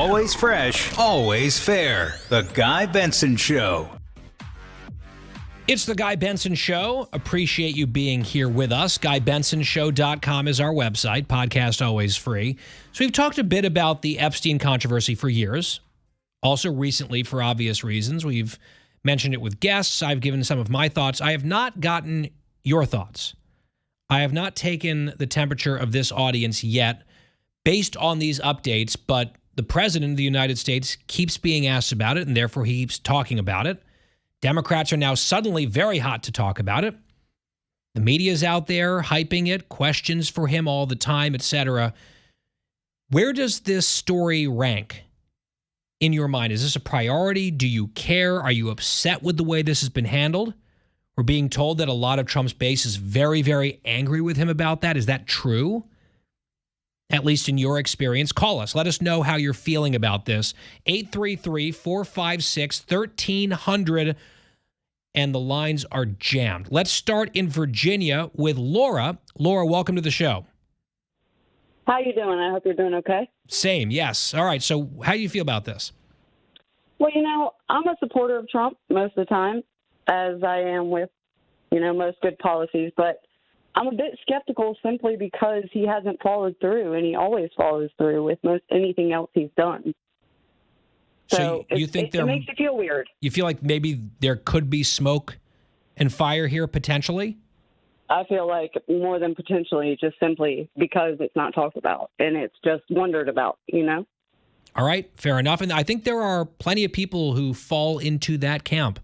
Always fresh, always fair. The Guy Benson Show. It's the Guy Benson Show. Appreciate you being here with us. GuyBensonShow.com is our website. Podcast always free. So we've talked a bit about the Epstein controversy for years. Also recently, for obvious reasons, we've mentioned it with guests. I've given some of my thoughts. I have not gotten your thoughts. I have not taken the temperature of this audience yet based on these updates, but the President of the United States keeps being asked about it, and therefore he keeps talking about it. Democrats are now suddenly very hot to talk about it. The media is out there hyping it, questions for him all the time, etc. Where does this story rank in your mind? Is this a priority? Do you care? Are you upset with the way this has been handled? We're being told that a lot of Trump's base is very, very angry with him about that. Is that true? At least in your experience. Call us. Let us know how you're feeling about this. 833-456-1300. And the lines are jammed. Let's start in Virginia with Laura. Laura, welcome to the show. How you doing? I hope you're doing okay. Same, yes. All right, so how do you feel about this? Well, I'm a supporter of Trump most of the time, as I am with, most good policies. But I'm a bit skeptical simply because he hasn't followed through, and he always follows through with most anything else he's done. So you think it makes you feel weird. You feel like maybe there could be smoke and fire here potentially? I feel like more than potentially, just simply because it's not talked about and it's just wondered about, All right, fair enough. And I think there are plenty of people who fall into that camp,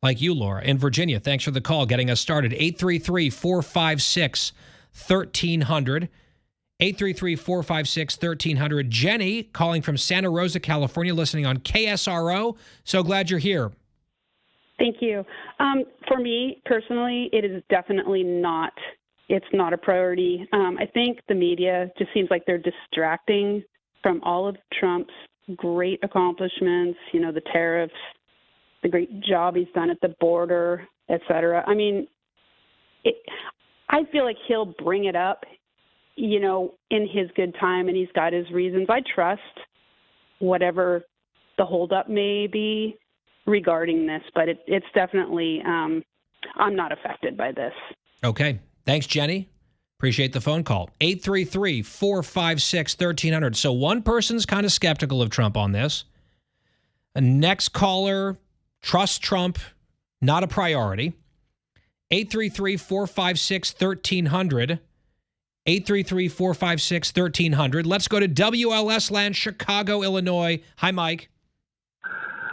like you, Laura. In Virginia, thanks for the call, getting us started. 833-456-1300. 833-456-1300. Jenny, calling from Santa Rosa, California, listening on KSRO. So glad you're here. Thank you. For me, personally, it is definitely not. It's not a priority. I think the media just seems like they're distracting from all of Trump's great accomplishments, the tariffs, the great job he's done at the border, et cetera. I mean, I feel like he'll bring it up, in his good time, and he's got his reasons. I trust whatever the holdup may be regarding this, but it's definitely, I'm not affected by this. Okay. Thanks, Jenny. Appreciate the phone call. 833-456-1300. So one person's kind of skeptical of Trump on this. A next caller, trust Trump, not a priority. 833-456-1300. 833-456-1300. Let's go to WLS land, Chicago, Illinois. Hi, Mike.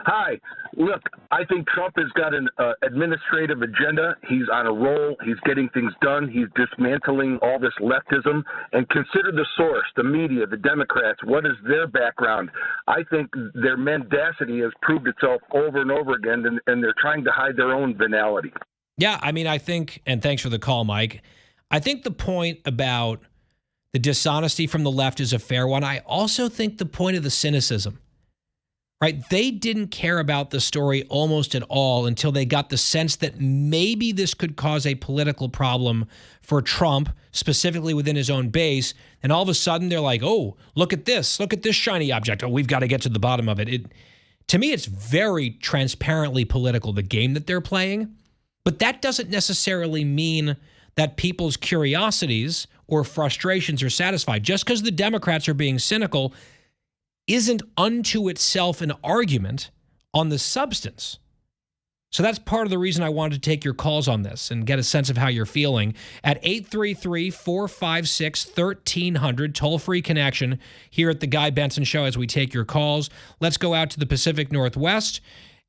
Hi. Look, I think Trump has got an administrative agenda. He's on a roll. He's getting things done. He's dismantling all this leftism. And consider the source, the media, the Democrats. What is their background? I think their mendacity has proved itself over and over again, and they're trying to hide their own venality. Yeah, I mean, I think, and thanks for the call, Mike, I think the point about the dishonesty from the left is a fair one. I also think the point of the cynicism, right? They didn't care about the story almost at all until they got the sense that maybe this could cause a political problem for Trump, specifically within his own base. And all of a sudden they're like, oh, look at this shiny object. Oh, we've got to get to the bottom of it. To me, it's very transparently political, the game that they're playing. But that doesn't necessarily mean that people's curiosities or frustrations are satisfied. Just because the Democrats are being cynical isn't unto itself an argument on the substance. So that's part of the reason I wanted to take your calls on this and get a sense of how you're feeling. At 833-456-1300, toll-free connection here at the Guy Benson Show as we take your calls. Let's go out to the Pacific Northwest.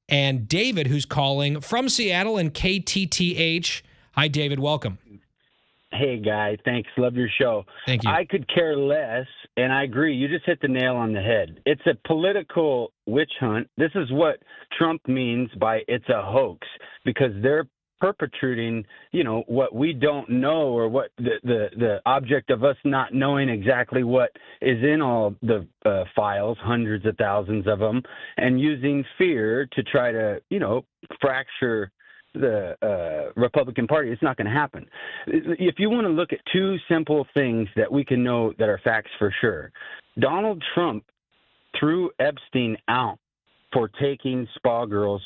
And David, who's calling from Seattle and KTTH. Hi, David. Welcome. Hey, Guy. Thanks. Love your show. Thank you. I could care less, and I agree. You just hit the nail on the head. It's a political witch hunt. This is what Trump means by it's a hoax, because they're perpetrating, what we don't know, or what the object of us not knowing exactly what is in all the files, hundreds of thousands of them, and using fear to try to, fracture the Republican Party. It's not going to happen. If you want to look at two simple things that we can know that are facts for sure, Donald Trump threw Epstein out for taking spa girls,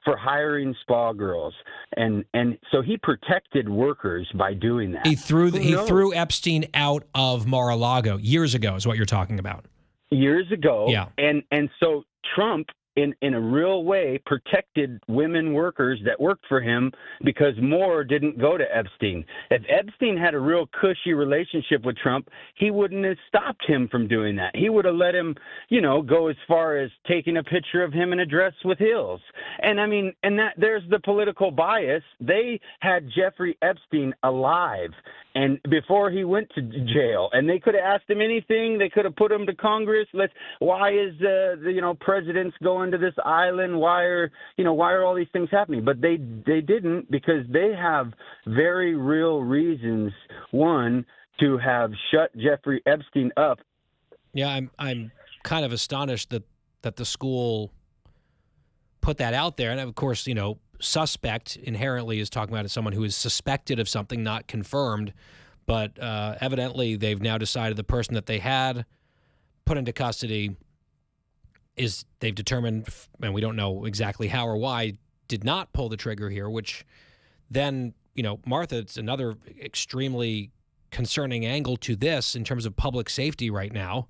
for hiring spa girls. And so he protected workers by doing that. He threw Epstein out of Mar-a-Lago years ago is what you're talking about. Years ago. Yeah. And so Trump, in a real way, protected women workers that worked for him because more didn't go to Epstein. If Epstein had a real cushy relationship with Trump, he wouldn't have stopped him from doing that. He would have let him, go as far as taking a picture of him in a dress with heels. And I mean, there's the political bias. They had Jeffrey Epstein alive and before he went to jail, and they could have asked him anything. They could have put him to Congress. Why is the presidents going to this island? Why are all these things happening? But they didn't, because they have very real reasons. One, to have shut Jeffrey Epstein up. Yeah, I'm kind of astonished that the school put that out there, and of course, suspect inherently is talking about someone who is suspected of something, not confirmed, but evidently they've now decided the person that they had put into custody they've determined, and we don't know exactly how or why, did not pull the trigger here, which then, Martha, it's another extremely concerning angle to this in terms of public safety right now.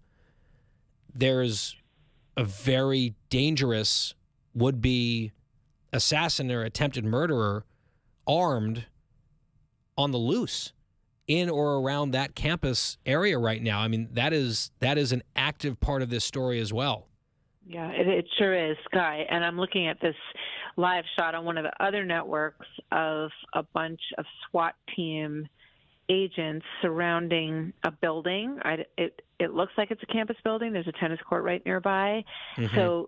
There's a very dangerous would-be assassin or attempted murderer armed on the loose in or around that campus area right now. I mean, that is an active part of this story as well. Yeah, it sure is, Guy. And I'm looking at this live shot on one of the other networks of a bunch of SWAT team agents surrounding a building. It looks like it's a campus building. There's a tennis court right nearby. Mm-hmm. So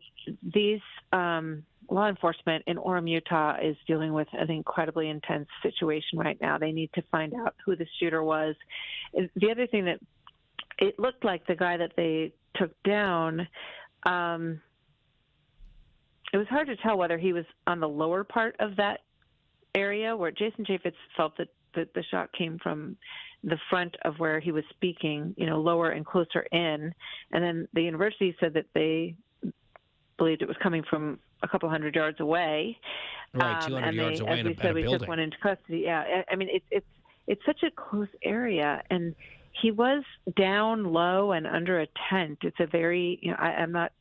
these law enforcement in Orem, Utah is dealing with an incredibly intense situation right now. They need to find out who the shooter was. The other thing that it looked like the guy that they took down, it was hard to tell whether he was on the lower part of that area where Jason Chaffetz felt that the shot came from the front of where he was speaking, lower and closer in. And then the university said that they believed it was coming from a couple hundred yards away. Right, 200 yards away in a building. We took one into custody. Yeah, I mean, it's such a close area, and he was down low and under a tent. It's a very, I'm not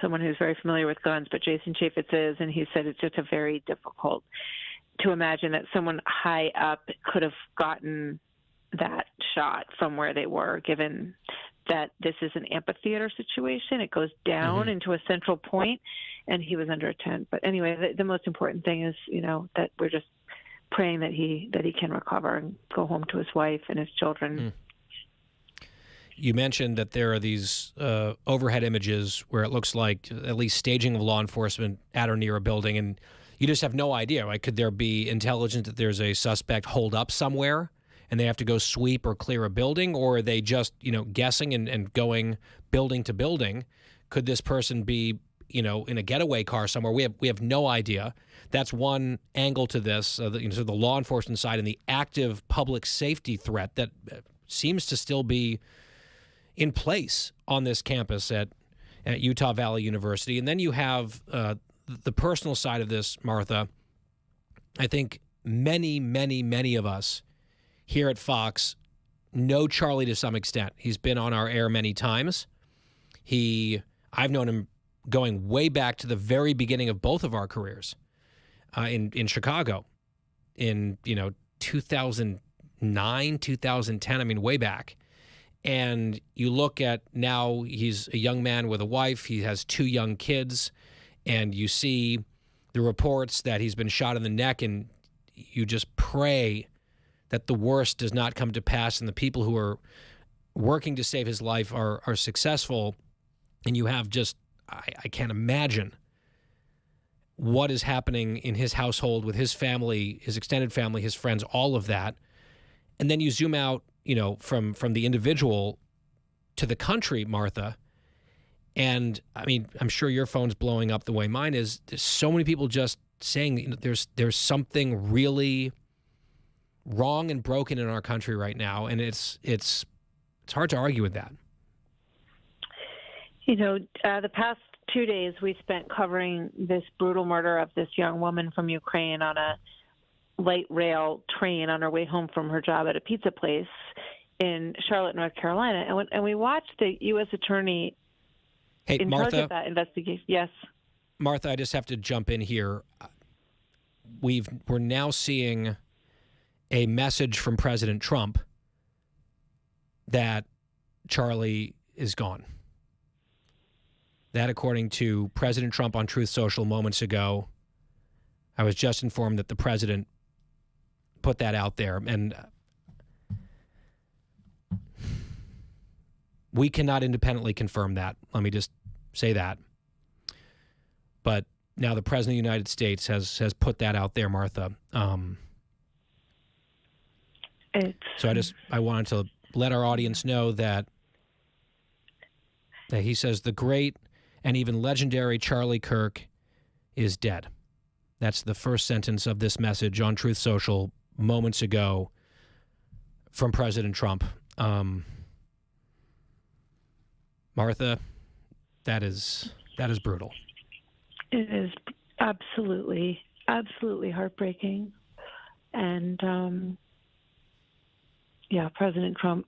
someone who's very familiar with guns, but Jason Chaffetz is, and he said it's just a very difficult to imagine that someone high up could have gotten that shot from where they were, given that this is an amphitheater situation. It goes down into a central point, and he was under a tent. But anyway, the most important thing is, that we're just praying that he can recover and go home to his wife and his children. You mentioned that there are these overhead images where it looks like at least staging of law enforcement at or near a building, and you just have no idea, right? Could there be intelligence that there's a suspect holed up somewhere and they have to go sweep or clear a building, or are they just, guessing and going building to building? Could this person be, in a getaway car somewhere? We have no idea. That's one angle to this, so the law enforcement side and the active public safety threat that seems to still be in place on this campus at Utah Valley University. And then you have the personal side of this, Martha. I think many, many, many of us here at Fox know Charlie to some extent. He's been on our air many times. I've known him going way back to the very beginning of both of our careers in Chicago in 2009, 2010. I mean, way back. And you look at now, he's a young man with a wife. He has 2 young kids. And you see the reports that he's been shot in the neck, and you just pray that the worst does not come to pass and the people who are working to save his life are successful. And you have just, I can't imagine what is happening in his household with his family, his extended family, his friends, all of that. And then you zoom out, from the individual to the country, Martha. And I mean, I'm sure your phone's blowing up the way mine is. There's so many people just saying there's something really wrong and broken in our country right now, and it's hard to argue with that. The past 2 days we spent covering this brutal murder of this young woman from Ukraine on a light rail train on her way home from her job at a pizza place in Charlotte, North Carolina. And we watched the U.S. attorney in charge of that investigation. Yes. Martha, I just have to jump in here. We're now seeing a message from President Trump that Charlie is gone. That, according to President Trump on Truth Social moments ago, I was just informed that the president put that out there. And we cannot independently confirm that. Let me just say that. But now the President of the United States has put that out there, Martha. So I wanted to let our audience know that he says the great and even legendary Charlie Kirk is dead. That's the first sentence of this message on Truth Social moments ago from President Trump. Martha, that is brutal. It is absolutely heartbreaking. And, President Trump,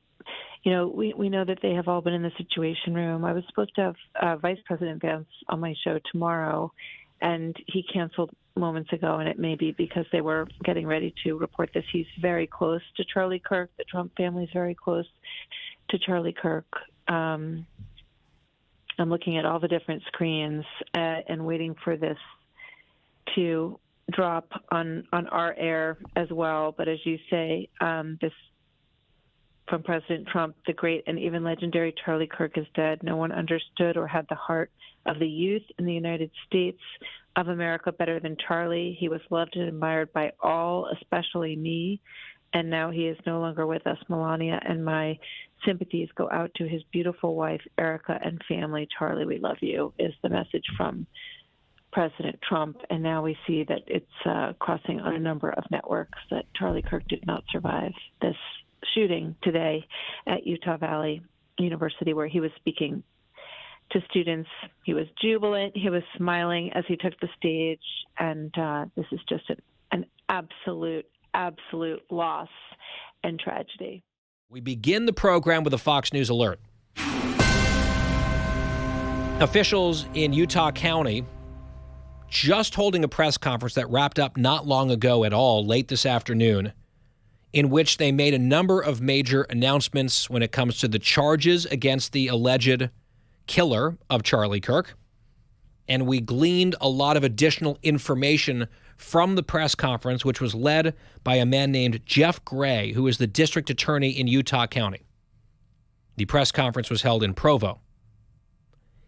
we know that they have all been in the Situation Room. I was supposed to have Vice President Vance on my show tomorrow, and he canceled moments ago, and it may be because they were getting ready to report this. He's very close to Charlie Kirk. The Trump family is very close to Charlie Kirk. I'm looking at all the different screens and waiting for this to drop on our air as well. But as you say, this from President Trump, the great and even legendary Charlie Kirk is dead. No one understood or had the heart of the youth in the United States of America better than Charlie. He was loved and admired by all, especially me. And now he is no longer with us, Melania, and my sympathies go out to his beautiful wife, Erica, and family. Charlie, we love you, is the message from President Trump. And now we see that it's crossing on a number of networks that Charlie Kirk did not survive this shooting today at Utah Valley University, where he was speaking to students. He was jubilant. He was smiling as he took the stage. And this is just an absolute loss and tragedy. We begin the program with a Fox News alert. Officials in Utah County just holding a press conference that wrapped up not long ago at all, late this afternoon, in which they made a number of major announcements when it comes to the charges against the alleged killer of Charlie Kirk. And we gleaned a lot of additional information from the press conference, which was led by a man named Jeff Gray, who is the district attorney in Utah County. The press conference was held in Provo.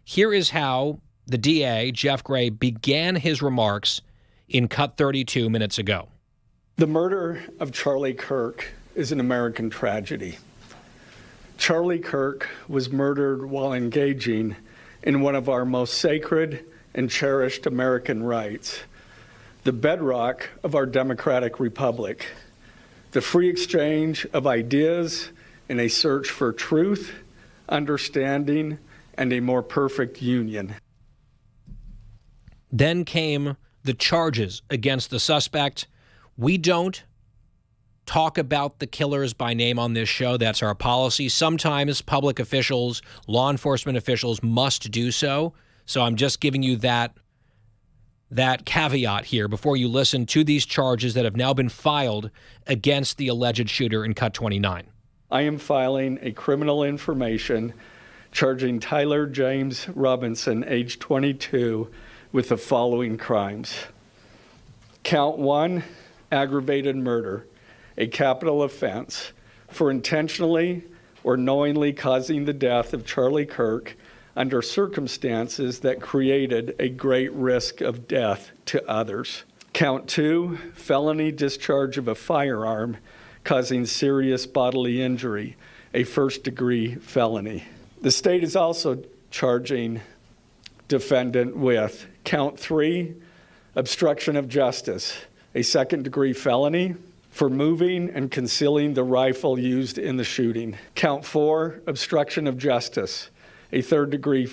Here is how the DA, Jeff Gray, began his remarks in Cut 32 minutes ago. The murder of Charlie Kirk is an American tragedy. Charlie Kirk was murdered while engaging in one of our most sacred and cherished American rights, the bedrock of our democratic republic, the free exchange of ideas in a search for truth, understanding, and a more perfect union. Then came the charges against the suspect. We don't talk about the killers by name on this show. That's our policy. Sometimes public officials, law enforcement officials must do so. So I'm just giving you that caveat here before you listen to these charges that have now been filed against the alleged shooter in Cut 29. I am filing a criminal information charging Tyler James Robinson, age 22, with the following crimes. Count 1, aggravated murder, a capital offense for intentionally or knowingly causing the death of Charlie Kirk under circumstances that created a great risk of death to others. Count 2, felony discharge of a firearm causing serious bodily injury, a first-degree felony. The state is also charging defendant with Count 3, obstruction of justice, a second-degree felony for moving and concealing the rifle used in the shooting. Count 4, obstruction of justice, a third-degree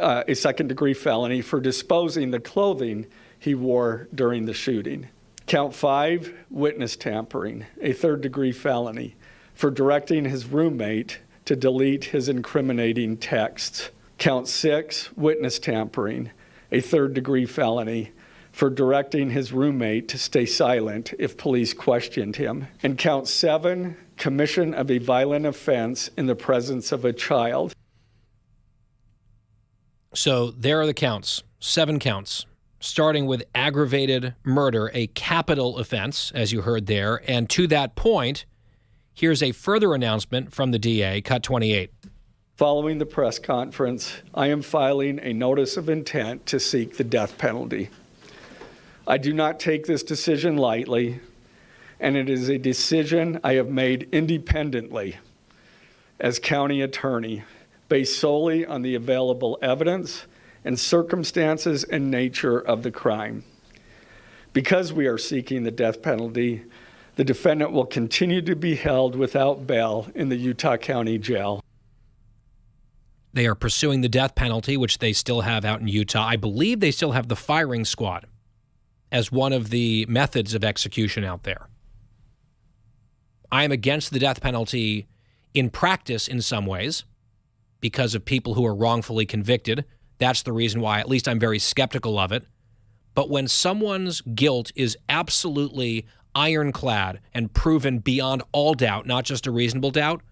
a second-degree felony for disposing the clothing he wore during the shooting. Count 5, witness tampering, a third-degree felony for directing his roommate to delete his incriminating texts. Count 6, witness tampering, a third-degree felony for directing his roommate to stay silent if police questioned him. And count 7, commission of a violent offense in the presence of a child. So there are the counts, 7 counts, starting with aggravated murder, a capital offense, as you heard there. And to that point, here's a further announcement from the DA, cut 28. Following the press conference, I am filing a notice of intent to seek the death penalty. I do not take this decision lightly, and it is a decision I have made independently as county attorney, based solely on the available evidence and circumstances and nature of the crime. Because we are seeking the death penalty, the defendant will continue to be held without bail in the Utah County Jail. They are pursuing the death penalty, which they still have out in Utah. I believe they still have the firing squad as one of the methods of execution out there. I am against the death penalty in practice in some ways because of people who are wrongfully convicted. That's the reason why at least I'm very skeptical of it. But when someone's guilt is absolutely ironclad and proven beyond all doubt, not just a reasonable doubt,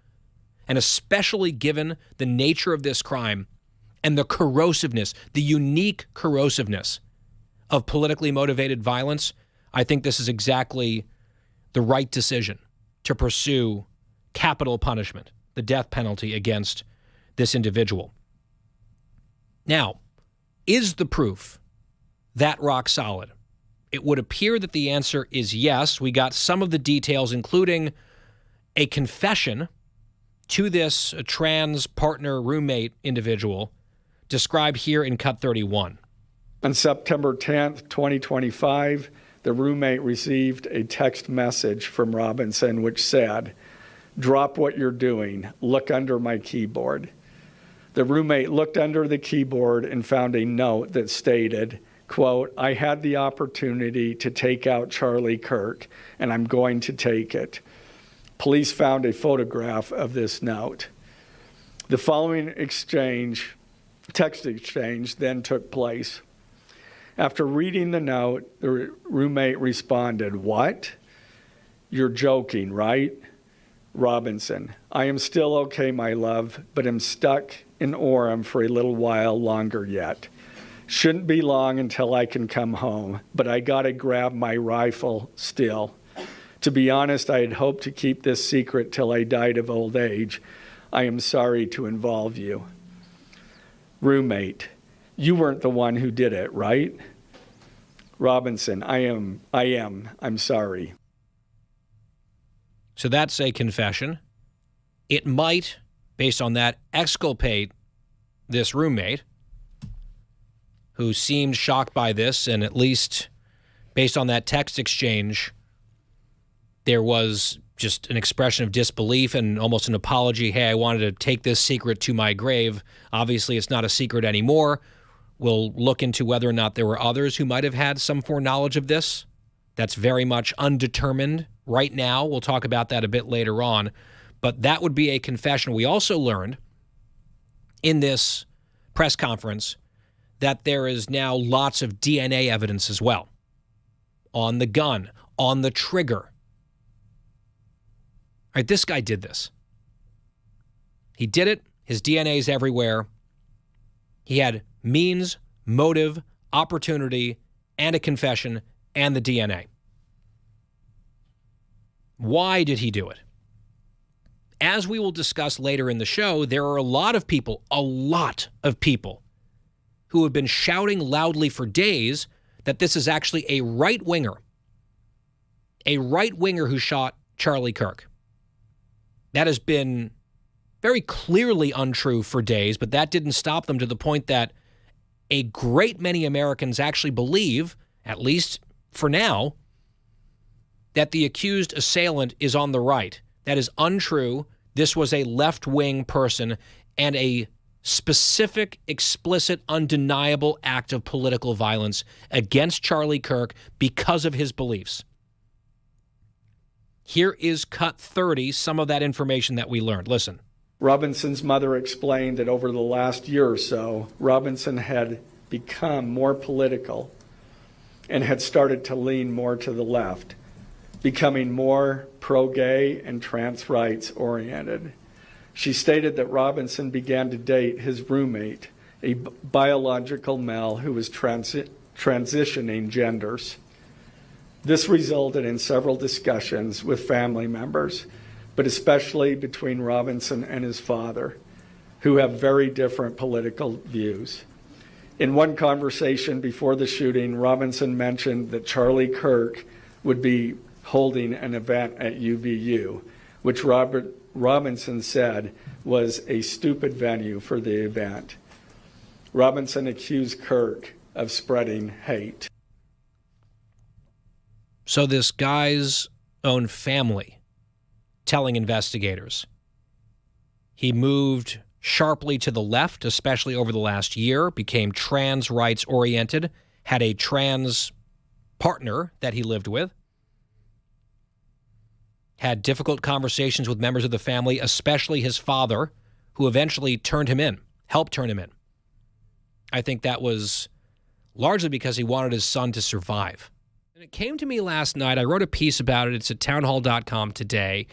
and especially given the nature of this crime and the corrosiveness, the unique corrosiveness of politically motivated violence, I think this is exactly the right decision to pursue capital punishment, the death penalty against this individual. Now, is the proof that rock solid? It would appear that the answer is yes. We got some of the details, including a confession to this trans partner roommate individual described here in cut 31. On September 10th, 2025, the roommate received a text message from Robinson which said, "Drop what you're doing. Look under my keyboard." The roommate looked under the keyboard and found a note that stated, quote, "I had the opportunity to take out Charlie Kirk, and I'm going to take it." Police found a photograph of this note. The following text exchange, then took place. After reading the note, the roommate responded, "What? You're joking, right?" Robinson, "I am still okay, my love, but am stuck in Orem for a little while longer yet. Shouldn't be long until I can come home, but I gotta grab my rifle still. To be honest, I had hoped to keep this secret till I died of old age. I am sorry to involve you." Roommate, "You weren't the one who did it, right?" Robinson, I am. I'm sorry. So that's a confession. It might, based on that, exculpate this roommate who seemed shocked by this, and at least based on that text exchange, there was just an expression of disbelief and almost an apology. Hey, I wanted to take this secret to my grave. Obviously, it's not a secret anymore. We'll look into whether or not there were others who might have had some foreknowledge of this. That's very much undetermined right now. We'll talk about that a bit later on. But that would be a confession. We also learned in this press conference that there is now lots of DNA evidence as well on the gun, on the trigger. All right, this guy did this. He did it. His DNA is everywhere. He had means, motive, opportunity, and a confession, and the DNA. Why did he do it? As we will discuss later in the show, there are a lot of people who have been shouting loudly for days that this is actually a right-winger who shot Charlie Kirk. That has been very clearly untrue for days, but that didn't stop them to the point that a great many Americans actually believe, at least for now, that the accused assailant is on the right. That is untrue. This was a left-wing person and a specific, explicit, undeniable act of political violence against Charlie Kirk because of his beliefs. Here is cut 30, some of that information that we learned. Listen. Robinson's mother explained that over the last year or so, Robinson had become more political and had started to lean more to the left, becoming more pro-gay and trans rights oriented. She stated that Robinson began to date his roommate, a biological male who was transitioning genders. This resulted in several discussions with family members, but especially between Robinson and his father, who have very different political views. In one conversation before the shooting, Robinson mentioned that Charlie Kirk would be holding an event at UVU, which Robinson said was a stupid venue for the event. Robinson accused Kirk of spreading hate. So this guy's own family telling investigators he moved sharply to the left, especially over the last year, became trans rights oriented, had a trans partner that he lived with, had difficult conversations with members of the family, especially his father, who eventually turned him in, helped turn him in. I think that was largely because he wanted his son to survive. And it came to me last night. I wrote a piece about it. It's at townhall.com today.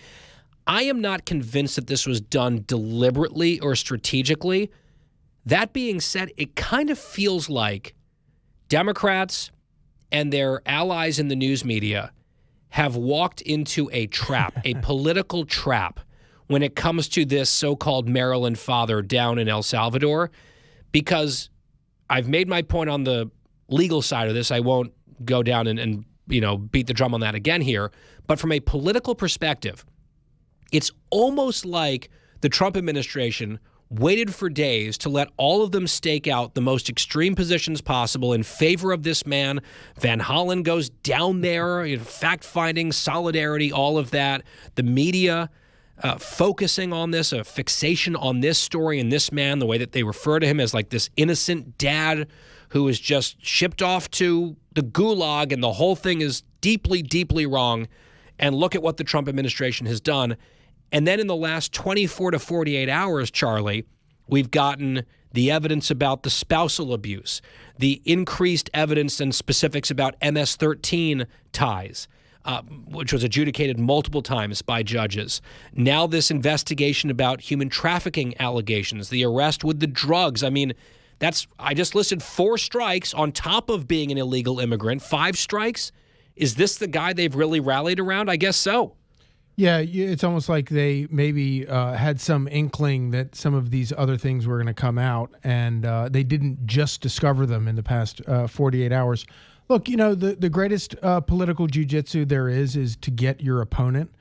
I am not convinced that this was done deliberately or strategically. That being said, it kind of feels like Democrats and their allies in the news media have walked into a trap, a political trap, when it comes to this so-called Maryland father down in El Salvador, because I've made my point on the legal side of this. I won't go down and beat the drum on that again here. But from a political perspective, it's almost like the Trump administration waited for days to let all of them stake out the most extreme positions possible in favor of this man. Van Hollen goes down there, fact-finding, solidarity, all of that. The media focusing on this, a fixation on this story and this man, the way that they refer to him as like this innocent dad who was just shipped off to the gulag, and the whole thing is deeply, deeply wrong. And look at what the Trump administration has done. And then in the last 24 to 48 hours, Charlie, we've gotten the evidence about the spousal abuse, the increased evidence and specifics about MS-13 ties, which was adjudicated multiple times by judges. Now this investigation about human trafficking allegations, the arrest with the drugs. I mean, I just listed 4 strikes on top of being an illegal immigrant, 5 strikes. Is this the guy they've really rallied around? I guess so. Yeah, it's almost like they maybe had some inkling that some of these other things were going to come out, and they didn't just discover them in the past 48 hours. Look, the greatest political jiu-jitsu there is to get your opponent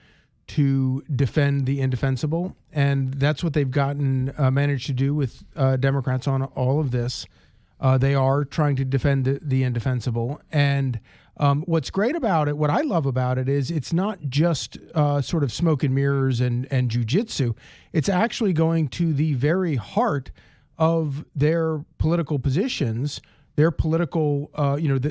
to defend the indefensible, and that's what they've managed to do with Democrats on all of this. They are trying to defend the indefensible, and what's great about it, what I love about it, is it's not just sort of smoke and mirrors and jujitsu. It's actually going to the very heart of their political positions, their political,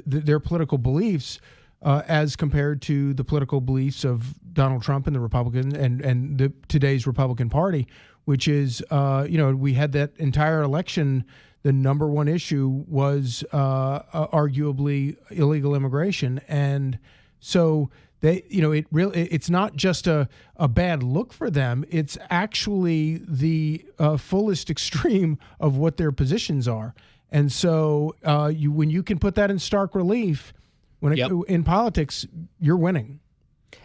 their political beliefs, as compared to the political beliefs of Donald Trump and the Republicans and today's Republican Party, which is, we had that entire election. The number one issue was arguably illegal immigration, and so it's not just a bad look for them. It's actually the fullest extreme of what their positions are, and so when you can put that in stark relief, in politics, you're winning.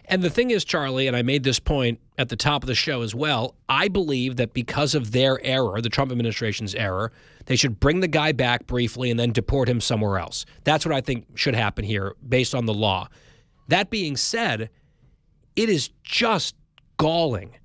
And the thing is, Charlie, and I made this point at the top of the show as well, I believe that because of their error, the Trump administration's error, they should bring the guy back briefly and then deport him somewhere else. That's what I think should happen here based on the law. That being said, it is just galling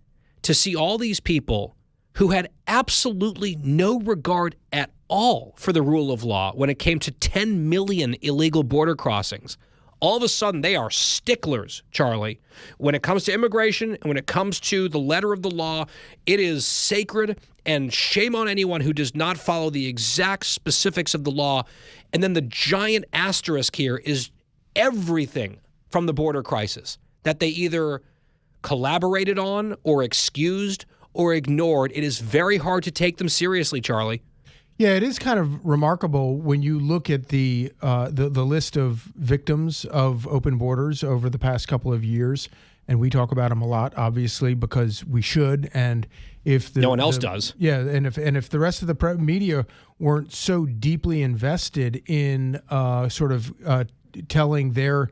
to see all these people who had absolutely no regard at all for the rule of law when it came to 10 million illegal border crossings. All of a sudden, they are sticklers, Charlie. When it comes to immigration and when it comes to the letter of the law, it is sacred and shame on anyone who does not follow the exact specifics of the law. And then the giant asterisk here is everything from the border crisis that they either collaborated on or excused or ignored. It is very hard to take them seriously, Charlie. Yeah, it is kind of remarkable when you look at the list of victims of open borders over the past couple of years, and we talk about them a lot, obviously, because we should. And if no one else does, yeah, and if the rest of the media weren't so deeply invested in telling their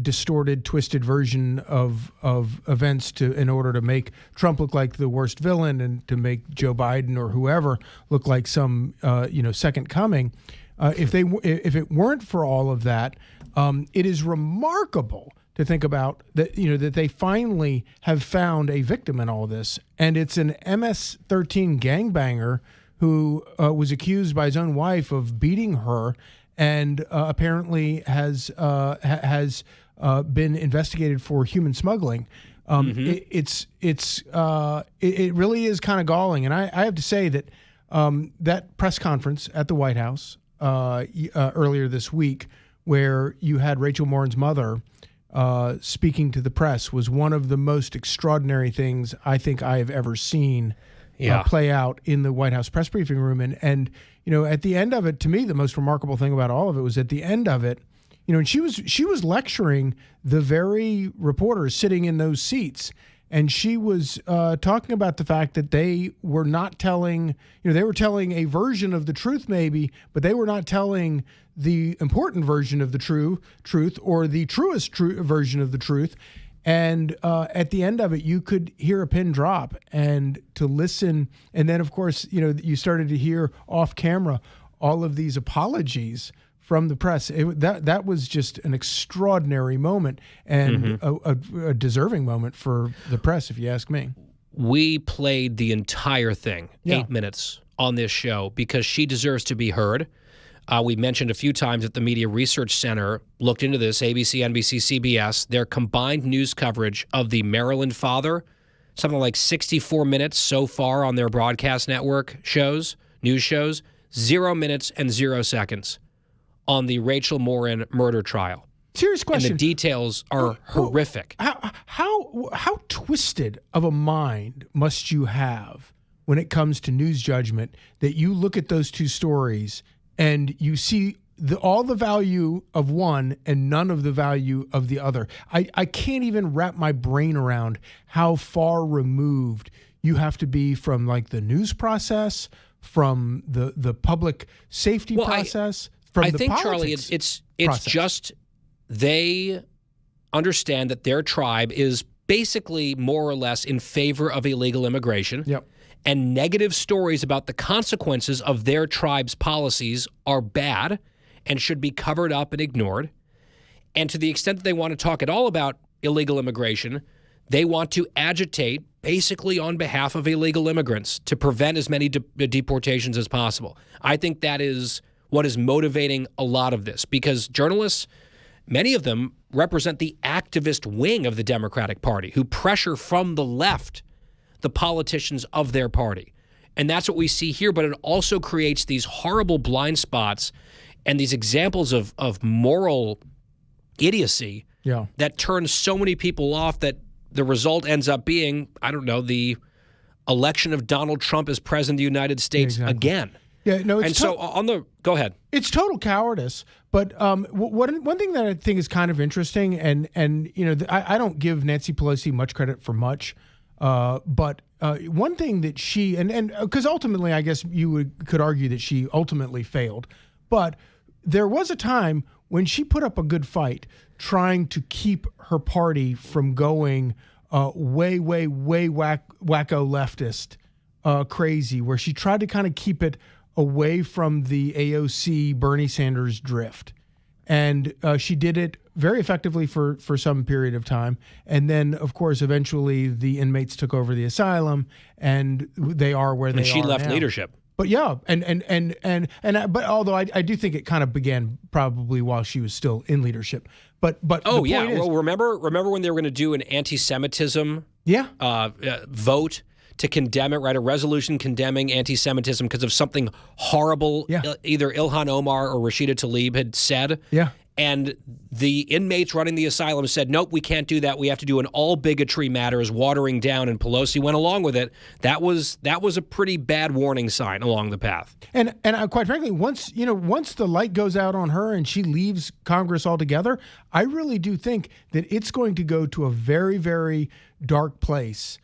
distorted, twisted version of events in order to make Trump look like the worst villain and to make Joe Biden or whoever look like some second coming. If it weren't for all of that, it is remarkable to think about that. That they finally have found a victim in all this, and it's an MS-13 gangbanger who was accused by his own wife of beating her. And apparently has been investigated for human smuggling. It really is kind of galling, and I have to say that that press conference at the White House earlier this week, where you had Rachel Morin's mother speaking to the press, was one of the most extraordinary things I think I have ever seen play out in the White House press briefing room. And at the end of it, to me, the most remarkable thing about all of it was at the end of it, and she was lecturing the very reporters sitting in those seats. And she was talking about the fact that they were not telling, they were telling a version of the truth maybe, but they were not telling the important version of the truth or the truest version of the truth. And at the end of it, you could hear a pin drop, and to listen. And then, of course, you started to hear off camera all of these apologies from the press. That was just an extraordinary moment and a deserving moment for the press, if you ask me. We played the entire thing, 8 minutes, on this show because she deserves to be heard. We mentioned a few times that the Media Research Center looked into this, ABC, NBC, CBS, their combined news coverage of the Maryland father, something like 64 minutes so far on their broadcast network news shows, 0 minutes and 0 seconds on the Rachel Morin murder trial. Serious question. And the details are horrific. How twisted of a mind must you have when it comes to news judgment that you look at those two stories and you see all the value of one and none of the value of the other? I can't even wrap my brain around how far removed you have to be from like the news process, from the public safety process, from the think, politics. Charlie, it's just they understand that their tribe is basically more or less in favor of illegal immigration. Yep. And negative stories about the consequences of their tribe's policies are bad and should be covered up and ignored. And to the extent that they want to talk at all about illegal immigration, they want to agitate basically on behalf of illegal immigrants to prevent as many deportations as possible. I think that is what is motivating a lot of this, because journalists, many of them represent the activist wing of the Democratic Party who pressure from the left the politicians of their party. And that's what we see here, but it also creates these horrible blind spots and these examples of moral idiocy that turn so many people off that the result ends up being, I don't know, the election of Donald Trump as president of the United States again. Yeah, no, it's and so go ahead. It's total cowardice. But one thing that I think is kind of interesting, and I don't give Nancy Pelosi much credit for much, but one thing that she and because ultimately, I guess you could argue that she ultimately failed, but there was a time when she put up a good fight trying to keep her party from going way wacko leftist crazy, where she tried to kind of keep it away from the AOC Bernie Sanders drift. And she did it very effectively for some period of time. And then, of course, eventually the inmates took over the asylum, and they are where they are now. And she left leadership. But yeah, but although I do think it kind of began probably while she was still in leadership. But well, remember when they were going to do an anti-Semitism vote to condemn it, write a resolution condemning anti-Semitism because of something horrible either Ilhan Omar or Rashida Tlaib had said. Yeah. And the inmates running the asylum said, nope, we can't do that. We have to do an all bigotry matters, watering down, and Pelosi went along with it. That was a pretty bad warning sign along the path. And quite frankly, once the light goes out on her and she leaves Congress altogether, I really do think that it's going to go to a very, very dark place